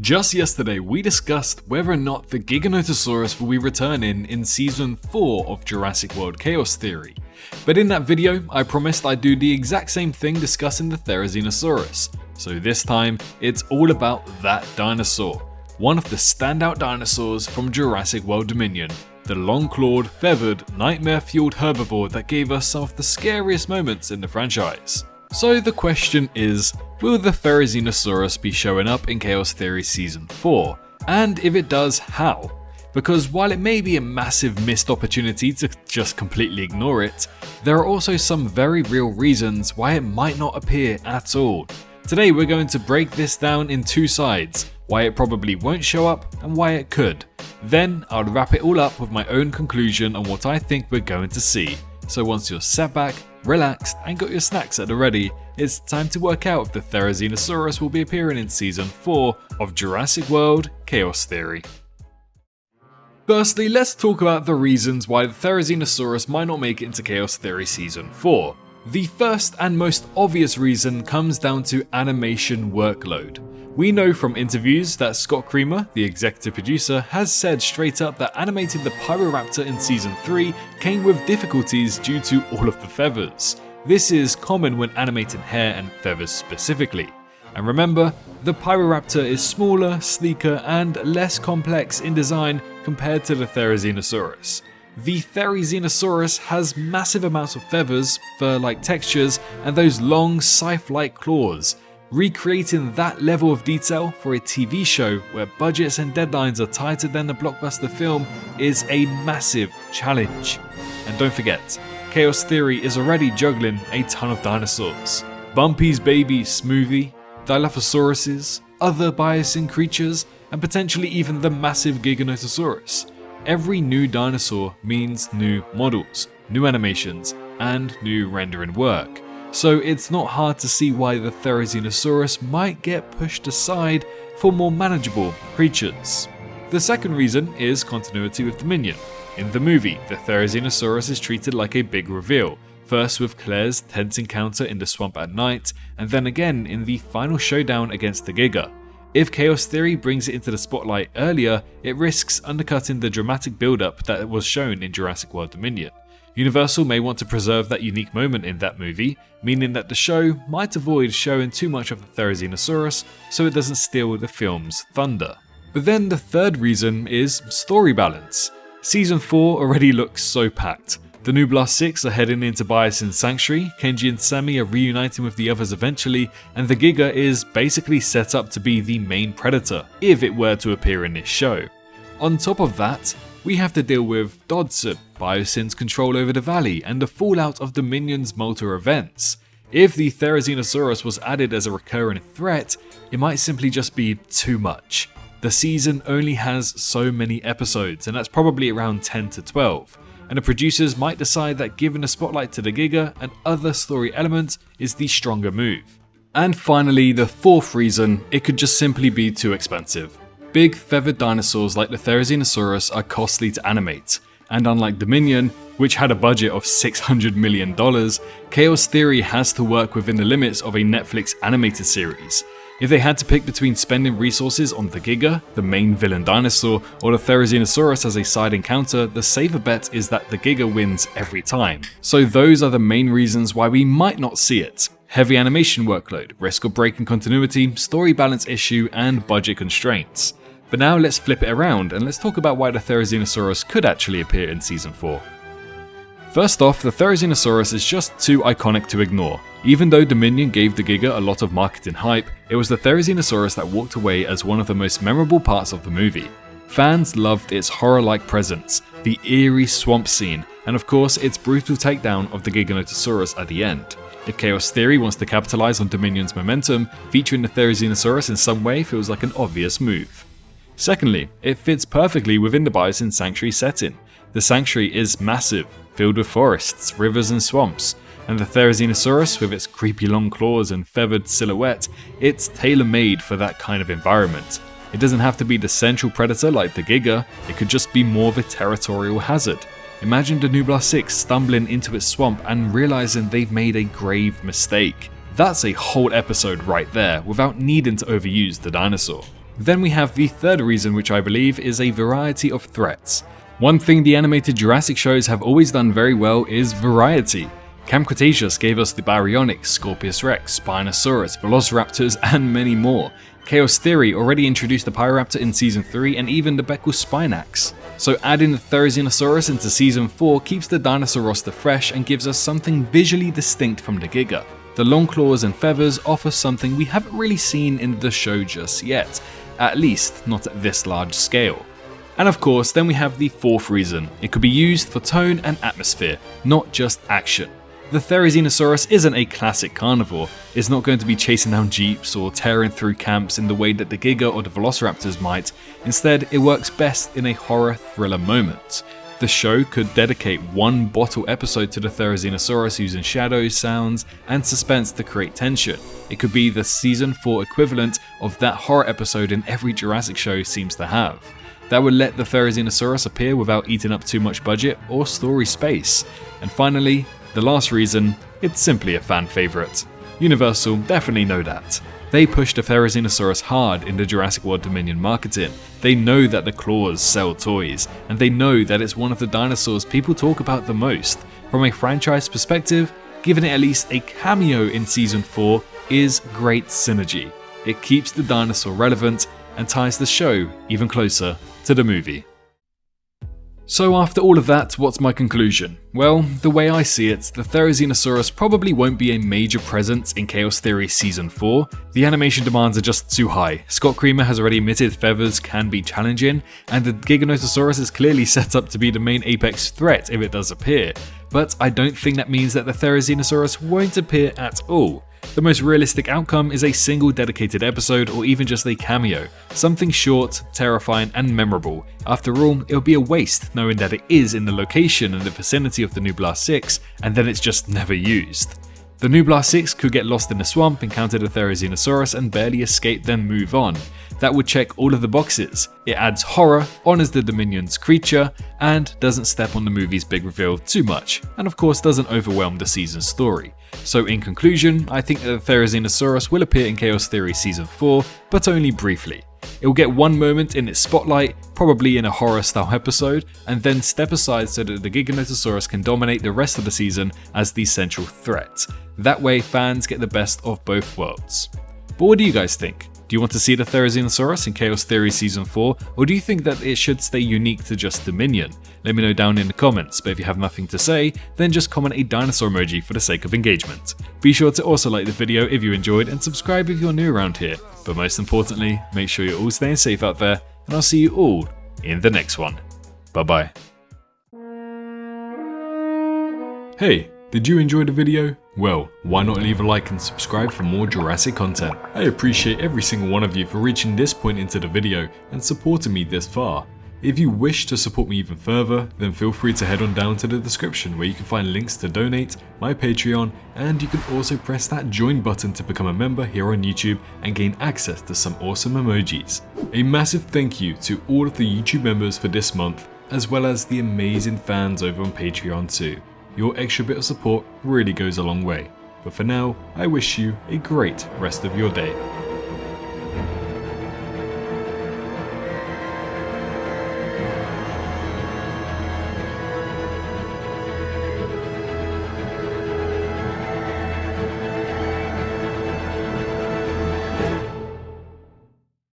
Just yesterday, we discussed whether or not the Giganotosaurus will be returning in Season 4 of Jurassic World Chaos Theory. But in that video, I promised I'd do the exact same thing discussing the Therizinosaurus. So this time, it's all about that dinosaur. One of the standout dinosaurs from Jurassic World Dominion. The long-clawed, feathered, nightmare-fueled herbivore that gave us some of the scariest moments in the franchise. So the question is, will the Therizinosaurus be showing up in Chaos Theory Season 4? And if it does, how? Because while it may be a massive missed opportunity to just completely ignore it, there are also some very real reasons why it might not appear at all. Today we're going to break this down in two sides, why it probably won't show up and why it could. Then I'll wrap it all up with my own conclusion on what I think we're going to see. So once you're sat back, relaxed, and got your snacks at the ready, it's time to work out if the Therizinosaurus will be appearing in Season 4 of Jurassic World Chaos Theory. Firstly, let's talk about the reasons why the Therizinosaurus might not make it into Chaos Theory Season 4. The first and most obvious reason comes down to animation workload. We know from interviews that Scott Creamer, the executive producer, has said straight up that animating the Pyroraptor in Season 3 came with difficulties due to all of the feathers. This is common when animating hair and feathers specifically. And remember, the Pyroraptor is smaller, sleeker, and less complex in design compared to the Therizinosaurus. The Therizinosaurus has massive amounts of feathers, fur-like textures, and those long scythe-like claws. Recreating that level of detail for a TV show where budgets and deadlines are tighter than a blockbuster film is a massive challenge. And don't forget, Chaos Theory is already juggling a ton of dinosaurs. Bumpy's baby Smoothie, Dilophosauruses, other Biosyn creatures, and potentially even the massive Giganotosaurus. Every new dinosaur means new models, new animations, and new rendering work. So it's not hard to see why the Therizinosaurus might get pushed aside for more manageable creatures. The second reason is continuity with Dominion. In the movie, the Therizinosaurus is treated like a big reveal, first with Claire's tense encounter in the swamp at night, and then again in the final showdown against the Giga. If Chaos Theory brings it into the spotlight earlier, it risks undercutting the dramatic build-up that was shown in Jurassic World Dominion. Universal may want to preserve that unique moment in that movie, meaning that the show might avoid showing too much of the Therizinosaurus so it doesn't steal the film's thunder. But then the third reason is story balance. Season 4 already looks so packed. The Nublar 6 are heading into Biosyn Sanctuary, Kenji and Sammy are reuniting with the others eventually, and the Giga is basically set up to be the main predator, if it were to appear in this show. On top of that, we have to deal with Dodson, Biosyn's control over the valley, and the fallout of Dominion's Molter events. If the Therizinosaurus was added as a recurring threat, it might simply just be too much. The season only has so many episodes, and that's probably around 10 to 12. And the producers might decide that giving the spotlight to the Giga and other story elements is the stronger move. And finally, the fourth reason, it could just simply be too expensive. Big feathered dinosaurs like the Therizinosaurus are costly to animate, and unlike Dominion, which had a budget of $600 million, Chaos Theory has to work within the limits of a Netflix animated series. If they had to pick between spending resources on the Giga, the main villain dinosaur, or the Therizinosaurus as a side encounter, the safer bet is that the Giga wins every time. So those are the main reasons why we might not see it. Heavy animation workload, risk of breaking continuity, story balance issue, and budget constraints. But now let's flip it around and let's talk about why the Therizinosaurus could actually appear in Season 4. First off, the Therizinosaurus is just too iconic to ignore. Even though Dominion gave the Giga a lot of marketing hype, it was the Therizinosaurus that walked away as one of the most memorable parts of the movie. Fans loved its horror-like presence, the eerie swamp scene, and of course its brutal takedown of the Giganotosaurus at the end. If Chaos Theory wants to capitalize on Dominion's momentum, featuring the Therizinosaurus in some way feels like an obvious move. Secondly, it fits perfectly within the Biosyn Sanctuary setting. The sanctuary is massive, filled with forests, rivers and swamps, and the Therizinosaurus with its creepy long claws and feathered silhouette, it's tailor-made for that kind of environment. It doesn't have to be the central predator like the Giga, it could just be more of a territorial hazard. Imagine the Nublar 6 stumbling into its swamp and realizing they've made a grave mistake. That's a whole episode right there without needing to overuse the dinosaur. Then we have the third reason, which I believe is a variety of threats. One thing the animated Jurassic shows have always done very well is variety. Camp Cretaceous gave us the Baryonyx, Scorpius Rex, Spinosaurus, Velociraptors, and many more. Chaos Theory already introduced the Pyroraptor in Season 3 and even the Beckel Spinax. So adding the Therizinosaurus into Season 4 keeps the dinosaur roster fresh and gives us something visually distinct from the Giga. The long claws and feathers offer something we haven't really seen in the show just yet, at least not at this large scale. And of course, then we have the fourth reason. It could be used for tone and atmosphere, not just action. The Therizinosaurus isn't a classic carnivore. It's not going to be chasing down jeeps or tearing through camps in the way that the Giga or the Velociraptors might. Instead, it works best in a horror thriller moment. The show could dedicate one bottle episode to the Therizinosaurus using shadows, sounds, and suspense to create tension. It could be the Season 4 equivalent of that horror episode in every Jurassic show seems to have. That would let the Therizinosaurus appear without eating up too much budget or story space. And finally, the last reason, it's simply a fan favourite. Universal definitely know that. They pushed the Therizinosaurus hard in the Jurassic World Dominion marketing. They know that the claws sell toys, and they know that it's one of the dinosaurs people talk about the most. From a franchise perspective, giving it at least a cameo in Season 4 is great synergy. It keeps the dinosaur relevant and ties the show even closer to the movie. So after all of that, what's my conclusion? Well, the way I see it, the Therizinosaurus probably won't be a major presence in Chaos Theory Season 4. The animation demands are just too high. Scott Creamer has already admitted feathers can be challenging, and the Giganotosaurus is clearly set up to be the main apex threat if it does appear. But I don't think that means that the Therizinosaurus won't appear at all. The most realistic outcome is a single dedicated episode or even just a cameo, something short, terrifying and memorable. After all, it would be a waste knowing that it is in the location and the vicinity of the Nublar 6 and then it's just never used. The Nublar 6 could get lost in the swamp, encounter the Therizinosaurus and barely escape then move on. That would check all of the boxes. It adds horror, honours the Dominion's creature, and doesn't step on the movie's big reveal too much, and of course doesn't overwhelm the season's story. So in conclusion, I think that the Therizinosaurus will appear in Chaos Theory Season 4, but only briefly. It will get one moment in its spotlight, probably in a horror style episode, and then step aside so that the Giganotosaurus can dominate the rest of the season as the central threat. That way fans get the best of both worlds. But what do you guys think? Do you want to see the Therizinosaurus in Chaos Theory Season 4, or do you think that it should stay unique to just Dominion? Let me know down in the comments, but if you have nothing to say, then just comment a dinosaur emoji for the sake of engagement. Be sure to also like the video if you enjoyed and subscribe if you're new around here. But most importantly, make sure you're all staying safe out there, and I'll see you all in the next one. Bye bye. Hey, did you enjoy the video? Well, why not leave a like and subscribe for more Jurassic content? I appreciate every single one of you for reaching this point into the video and supporting me this far. If you wish to support me even further, then feel free to head on down to the description where you can find links to donate, my Patreon, and you can also press that join button to become a member here on YouTube and gain access to some awesome emojis. A massive thank you to all of the YouTube members for this month, as well as the amazing fans over on Patreon too. Your extra bit of support really goes a long way. But for now, I wish you a great rest of your day.